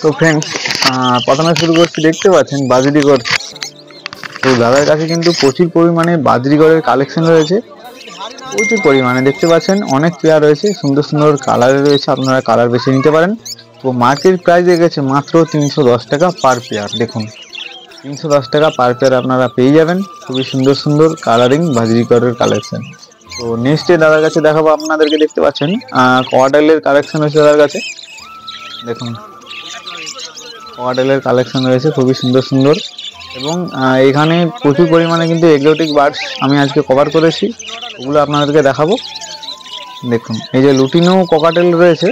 তো ফ্রেন্ডস, প্রথমে শুরু করছি, দেখতে পাচ্ছেন বাজরিগর। তো দাদার কাছে কিন্তু প্রচুর পরিমাণে বাজরিগরের কালেকশন রয়েছে, প্রচুর পরিমাণে দেখতে পাচ্ছেন। অনেক পেয়ার রয়েছে, সুন্দর সুন্দর কালারে রয়েছে, আপনারা কালার বেছে নিতে পারেন। তো মার্কেট প্রাইস গেছে মাত্র 310 টাকা পার পেয়ার। দেখুন 310 টাকা পার পেয়ার আপনারা পেয়ে যাবেন খুবই সুন্দর সুন্দর কালারিং বাজরিগরের কালেকশন। তো নেক্সটে দাদার কাছে দেখাবো আপনাদেরকে, দেখতে পাচ্ছেন কোয়াডাইলের কালেকশন রয়েছে দাদার কাছে। দেখুন কোয়াডাইলের কালেকশন রয়েছে খুবই সুন্দর সুন্দর, এবং এখানে প্রচুর পরিমাণে কিন্তু এক্সোটিক বার্ডস আমি আজকে কভার করেছি, ওগুলো আপনাদেরকে দেখাবো। দেখুন এই যে লুটিনো ককাটেল রয়েছে,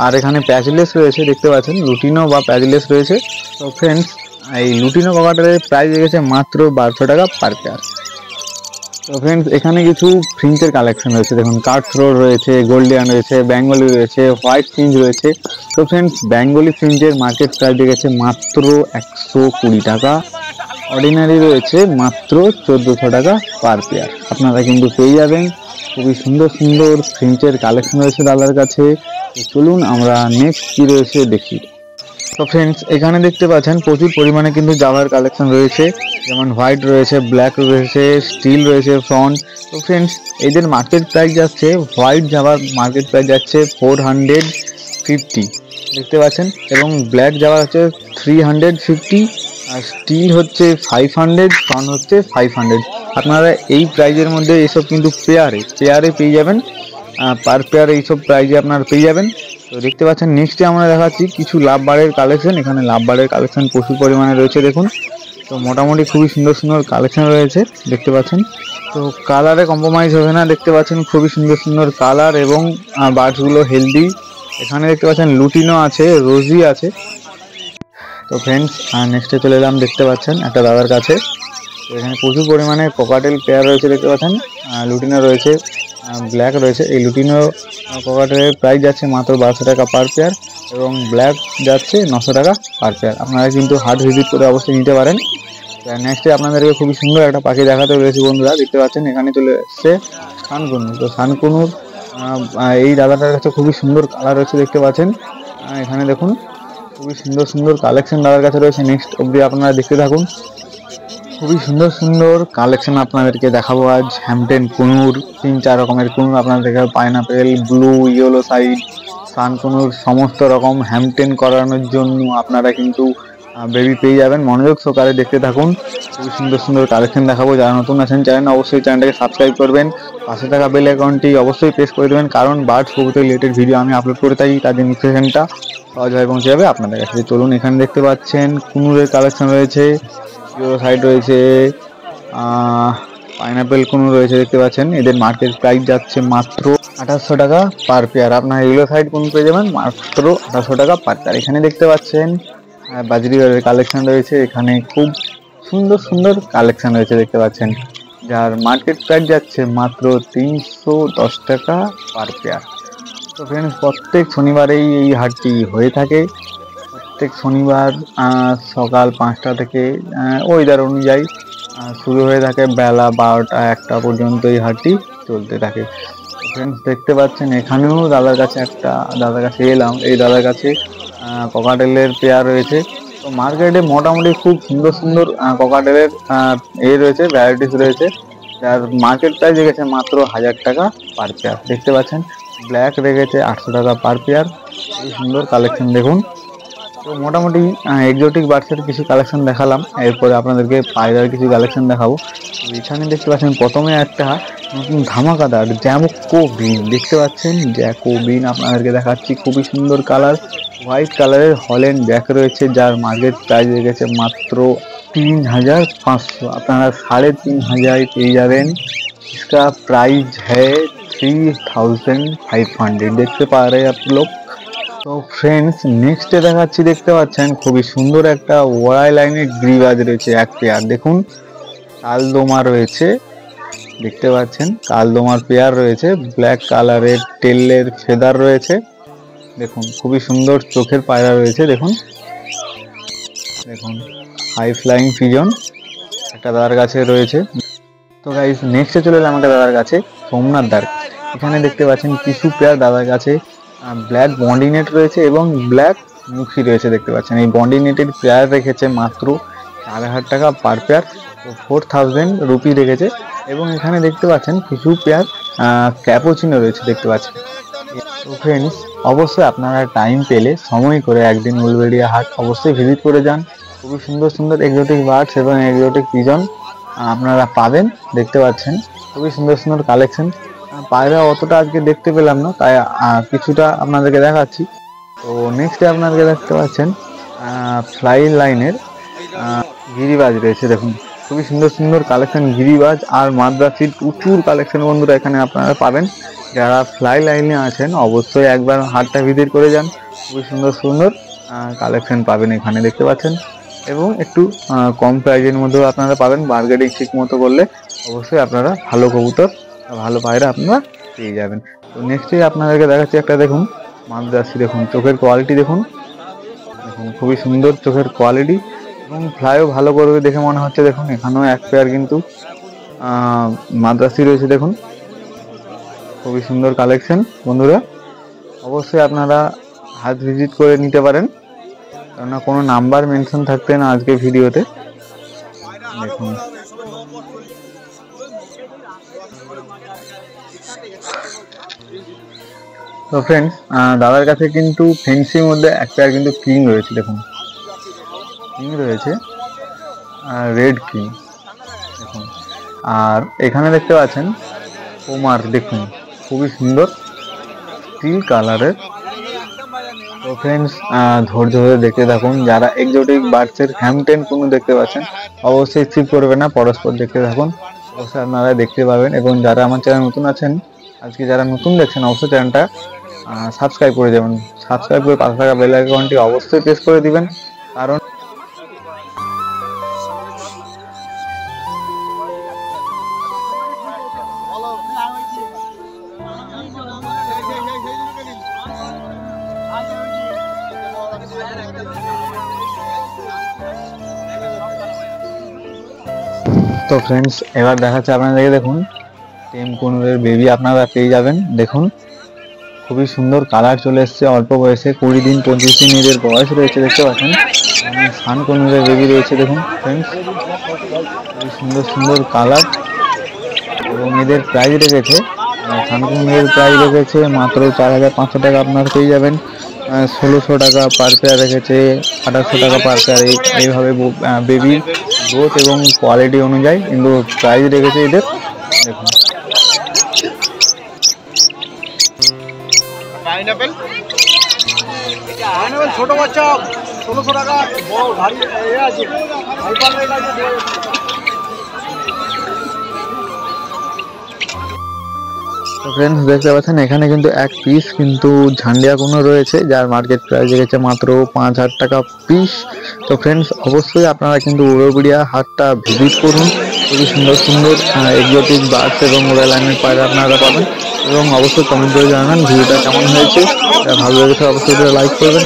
আর এখানে প্যাচলেস রয়েছে, দেখতে পাচ্ছেন লুটিনো বা প্যাচলেস রয়েছে। তো ফ্রেন্ডস, এই লুটিনো ককাটেলের প্রাইস গেছে মাত্র 1200 টাকা পার পেয়ার। তো ফ্রেন্ডস, এখানে কিছু ফ্রিঞ্চের কালেকশন রয়েছে। দেখুন কাঠ থ্রোট রয়েছে, গোল্ডিয়ান রয়েছে, বেঙ্গলি রয়েছে, হোয়াইট ফ্রিঞ্চ রয়েছে। তো ফ্রেন্ডস, বেঙ্গলি ফ্রিঞ্চের মার্কেট প্রাইস গেছে মাত্র 120 টাকা। অর্ডিনারি রয়েছে মাত্র 1400 টাকা পার পেয়ার। আপনারা কিন্তু পেয়ে যাবেন খুবই সুন্দর সুন্দর ফ্রিঞ্চের কালেকশন রয়েছে দাদার কাছে। চলুন আমরা নেক্সট কি রয়েছে দেখি। তো ফ্রেন্ডস, এখানে দেখতে পাচ্ছেন প্রচুর পরিমাণে কিন্তু জাভার কালেকশন রয়েছে, যেমন হোয়াইট রয়েছে, ব্ল্যাক রয়েছে, স্টিল রয়েছে, ফ্রন্ট। তো ফ্রেন্ডস, এদের মার্কেট প্রাইস যাচ্ছে, হোয়াইট জাভার মার্কেট প্রাইস যাচ্ছে 450, দেখতে পাচ্ছেন, এবং ব্ল্যাক জাভার হচ্ছে 350, আর স্টিল হচ্ছে 500, ফ্রন্ট হচ্ছে 500। আপনারা এই প্রাইজের মধ্যে এসব কিন্তু পেয়ারে পেয়ে যাবেন, পার পেয়ার এইসব প্রাইজে আপনারা পেয়ে যাবেন। তো দেখতে পাচ্ছেন নেক্সটে আমরা দেখাচ্ছি কিছু লাভ বারের কালেকশন। এখানে লাভ বারের কালেকশন প্রচুর পরিমাণে রয়েছে, দেখুন। তো মোটামুটি খুবই সুন্দর সুন্দর কালেকশন রয়েছে, দেখতে পাচ্ছেন। তো কালারে কম্প্রোমাইজ হবে না, দেখতে পাচ্ছেন খুবই সুন্দর সুন্দর কালার, এবং বার্ডসগুলো হেলদি। এখানে দেখতে পাচ্ছেন লুটিনো আছে, রোজি আছে। তো ফ্রেন্ডস, নেক্সটে চলে এলাম, দেখতে পাচ্ছেন একটা দাদার কাছে। তো এখানে প্রচুর পরিমাণে ককাটেল পেয়ার রয়েছে, দেখতে পাচ্ছেন। লুটিনো রয়েছে, ব্ল্যাক রয়েছে। এই লুটিনো ককাটেলের প্রাইস যাচ্ছে মাত্র 1200 টাকা পার পেয়ার, এবং ব্ল্যাক যাচ্ছে 900 টাকা পার পেয়ার। আপনারা কিন্তু হাট ভিজিট করে অবশ্যই নিতে পারেন। নেক্সটে আপনাদেরকে খুবই সুন্দর একটা পাখি দেখাতে রয়েছে বন্ধুরা, দেখতে পাচ্ছেন এখানে চলে এসছে সানকুনুর। তো সানকুনুর এই দাদাটার কাছে খুবই সুন্দর কালার রয়েছে, দেখতে পাচ্ছেন। এখানে দেখুন খুবই সুন্দর সুন্দর কালেকশন দাদার কাছে রয়েছে। নেক্সট অবধি আপনারা দেখতে থাকুন, খুবই সুন্দর সুন্দর কালেকশন আপনাদেরকে দেখাবো আজ। হ্যাম্পটেন কুনুর, 3-4 রকমের কুনুর আপনাদেরকে, পাইনাপেল, ব্লু, ইয়েলো সাইড, সানকুনুর, সমস্ত রকম হ্যাম্পটেন করানোর জন্য আপনারা কিন্তু বেবি পেয়ে যাবেন। মনোযোগ সহকারে দেখতে থাকুন, খুবই সুন্দর সুন্দর কালেকশন দেখাবো। যারা নতুন আছেন চ্যানেল, অবশ্যই চ্যানেলটাকে সাবস্ক্রাইব করবেন, পাশে থাকা বেল আইকনটি অবশ্যই প্রেস করে দেবেন, কারণ বার্ডস প্রভৃতি রিলেটেড ভিডিও আমি আপলোড করে থাকি, তাদের নোটিফিকেশনটা সহজভাবে পৌঁছে যাবে আপনাদের কাছে। চলুন, এখানে দেখতে পাচ্ছেন কুনুরের কালেকশন রয়েছে, ইয়েলো সাইড রয়েছে, পাইনাপেল কুনুর রয়েছে, দেখতে পাচ্ছেন। এদের মার্কেট প্রাইস যাচ্ছে মাত্র 2800 টাকা পার পেয়ার। আপনার ইয়েলো সাইড কুনুর পেয়ে যাবেন মাত্র 2800 টাকা পার পেয়ার। এখানে দেখতে পাচ্ছেন বাজরিগরের কালেকশন রয়েছে, এখানে খুব সুন্দর সুন্দর কালেকশন রয়েছে, দেখতে পাচ্ছেন, যার মার্কেট প্রাইস যাচ্ছে মাত্র 310 টাকা পার পেয়ার। তো ফ্রেন্ডস, প্রত্যেক শনিবারেই এই হাটটি হয়ে থাকে। প্রত্যেক শনিবার সকাল 5টা থেকে ওয়েদার অনুযায়ী শুরু হয়ে থাকে, বেলা 12টা-1টা পর্যন্ত এই হাটটি চলতে থাকে। ফ্রেন্ডস, দেখতে পাচ্ছেন এখানেও দাদার কাছে এলাম। এই দাদার কাছে ককাটেলের পেয়ার রয়েছে। তো মার্কেটে মোটামুটি খুব সুন্দর সুন্দর ককাটেলের রয়েছে, ভ্যারাইটিস রয়েছে, যার মার্কেট প্রাইস রেখেছে মাত্র 1000 টাকা পার পেয়ার। দেখতে পাচ্ছেন ব্ল্যাক রেখেছে 800 টাকা পার পেয়ার। খুবই সুন্দর কালেকশন, দেখুন। তো মোটামুটি এক্সোটিক বার্ডসের কিছু কালেকশন দেখালাম, এরপরে আপনাদেরকে পায়রার কিছু কালেকশন দেখাবো। এখানে দেখতে পাচ্ছেন প্রথমে একটা নতুন ধামাকাদার জ্যাকোবিন, দেখতে পাচ্ছেন জ্যাকোবিন আপনাদেরকে দেখাচ্ছি। খুবই সুন্দর কালার, হোয়াইট কালারের হল্যান্ড ব্যাক রয়েছে, যার মার্কেট প্রাইস রেখেছে মাত্র 3500। আপনারা 3500 পেয়ে যাবেন। इसका प्राइस है 3500। देखते पा रहे हैं आप लोग, তো ফ্রেন্ডস নেক্সটে দেখাচ্ছি, দেখতে পাচ্ছেন খুবই সুন্দর একটা ওয়াই লাইনের গ্রিবাজ রয়েছে এক পেয়ার। দেখুন কালদমা রয়েছে, দেখতে পাচ্ছেন কালদমার পেয়ার রয়েছে, ব্ল্যাক কালারের টেলের ফেদার রয়েছে। দেখুন খুবই সুন্দর চোখের পায়রা রয়েছে। দেখুন দেখুন হাই ফ্লাইং পিজন একটা দাদার কাছে রয়েছে। তো গাইস নেক্সটে চলে এলাম একটা দাদার কাছে, সোমনাথ দার। এখানে দেখতে পাচ্ছেন কিছু পেয়ার দাদার কাছে ব্ল্যাক বন্ডি নেট রয়েছে এবং ব্ল্যাক মুখি রয়েছে। দেখতে পাচ্ছেন এই বন্ডি নেটের পেয়ার রেখেছে মাত্র 4,000 টাকা পার পেয়ার, তো 4,000 রুপি রেখেছে। এবং এখানে দেখতে পাচ্ছেন কিছু পেয়ার ক্যাপোচিনো রয়েছে, দেখতে পাচ্ছেন। তো ফ্রেন্ডস অবশ্যই আপনারা টাইম পেলে সময় করে একদিন উলবেড়িয়া হাট অবশ্যই ভিজিট করে যান। খুবই সুন্দর সুন্দর এক্সোটিক বার্ডস এবং এক্সোটিক পিজন আপনারা পাবেন। দেখতে পাচ্ছেন খুবই সুন্দর সুন্দর কালেকশন। পায়রা অতটা আজকে দেখতে পেলাম না, তাই কিছুটা আপনাদেরকে দেখাচ্ছি। তো নেক্সটে আপনাদেরকে দেখতে পাচ্ছেন ফ্লাই লাইনের গিরিবাজ রয়েছে। দেখুন খুবই সুন্দর সুন্দর কালেকশন গিরিবাজ আর মাদ্রাসির প্রচুর কালেকশন বন্ধুরা এখানে আপনারা পাবেন। যারা ফ্লাই লাইনে আছেন অবশ্যই একবার হাটটা ভিজিট করে যান, খুবই সুন্দর সুন্দর কালেকশন পাবেন এখানে, দেখতে পাচ্ছেন। এবং একটু কম প্রাইজের মধ্যেও আপনারা পাবেন, বার্গেনিং ঠিক মতো করলে অবশ্যই আপনারা ভালো কবুতর ভালো পায়রা আপনারা পেয়ে যাবেন। তো নেক্সটে আপনাদেরকে দেখাচ্ছি একটা, দেখুন মাদ্রাসি। দেখুন চোখের কোয়ালিটি দেখুন, দেখুন খুবই সুন্দর চোখের কোয়ালিটি এবং ফ্লাইও ভালো করবে দেখে মনে হচ্ছে। দেখুন এখানেও এক পেয়ার কিন্তু মাদ্রাসি রয়েছে। দেখুন খুবই সুন্দর কালেকশন বন্ধুরা, অবশ্যই আপনারা হাত ভিজিট করে নিতে পারেন, কেননা কোনো নাম্বার মেনশন থাকবে না আজকে ভিডিওতে। দেখুন তো ফ্রেন্ডস দাদার কাছে কিন্তু ফেন্সির মধ্যে এক পেয়ার কিন্তু কিং রয়েছে। দেখুন কিং রয়েছে, রেড কিং। দেখুন আর এখানে দেখতে পাচ্ছেন ওমার। দেখুন খুবই সুন্দর স্টিল কালারের। তো ফ্রেন্ডস ধৈর্য ধরে দেখতে থাকুন। যারা এক্সোটিক বার্ডসের হ্যামটেন কোনো দেখতে পাচ্ছেন অবশ্যই স্কিপ করবে না, পরস্পর দেখতে থাকুন, অবশ্যই আপনারা দেখতে পাবেন। এবং যারা আমার চ্যানেল নতুন আছেন, আজকে যারা নতুন দেখছেন অবশ্যই চ্যানেলটা সাবস্ক্রাইব করে দেবেন। সাবস্ক্রাইব করে পাশে থাকা বেল আইকনটি অবশ্যই প্রেস করে দিবেন, কারণ তো ফ্রেন্ডস এবার দেখাচ্ছে আপনাদেরকে, দেখুন টেম কোনুরের বেবি আপনারা পেয়ে যাবেন। দেখুন খুবই সুন্দর কালার চলে এসছে, অল্প বয়সে 20 দিন 25 দিন এদের বয়স রয়েছে। দেখতে পাচ্ছেন সান কোনুরের বেবি রয়েছে। দেখুন ফ্রেন্ডস খুবই সুন্দর সুন্দর কালার এবং এদের প্রাইস রেখেছে, সান কোনুরের প্রাইস রেখেছে মাত্র 4,500 টাকা আপনারা পেয়ে যাবেন। 1600 টাকা পার পেয়ার রেখেছে, 2800 টাকা পার পেয়ার। এইভাবে বেবি গ্রোথ এবং কোয়ালিটি অনুযায়ী কিন্তু প্রাইস রেখেছে এদের। দেখুন পাইনাপেল ছোট বাচ্চা 1600 টাকা, বড় ভারী আছে হাইপার রেট আছে। তো ফ্রেন্ডস দেখতে পাচ্ছেন এখানে কিন্তু এক পিস কিন্তু ঝান্ডিয়া কোনো রয়েছে, যার মার্কেট প্রাইস রেখেছে মাত্র 5,000 টাকা পিস। তো ফ্রেন্ডস অবশ্যই আপনারা কিন্তু উলবেড়িয়া হাটটা ভিজিট করুন, খুবই সুন্দর সুন্দর এক্সোটিক বার্ডস এবং ওয়াই লাইনের পায়রা আপনারা পাবেন। এবং অবশ্যই কমেন্ট করে জানাবেন ভিডিওটা কেমন হয়েছে, ভালো লেগেছে অবশ্যই লাইক করবেন।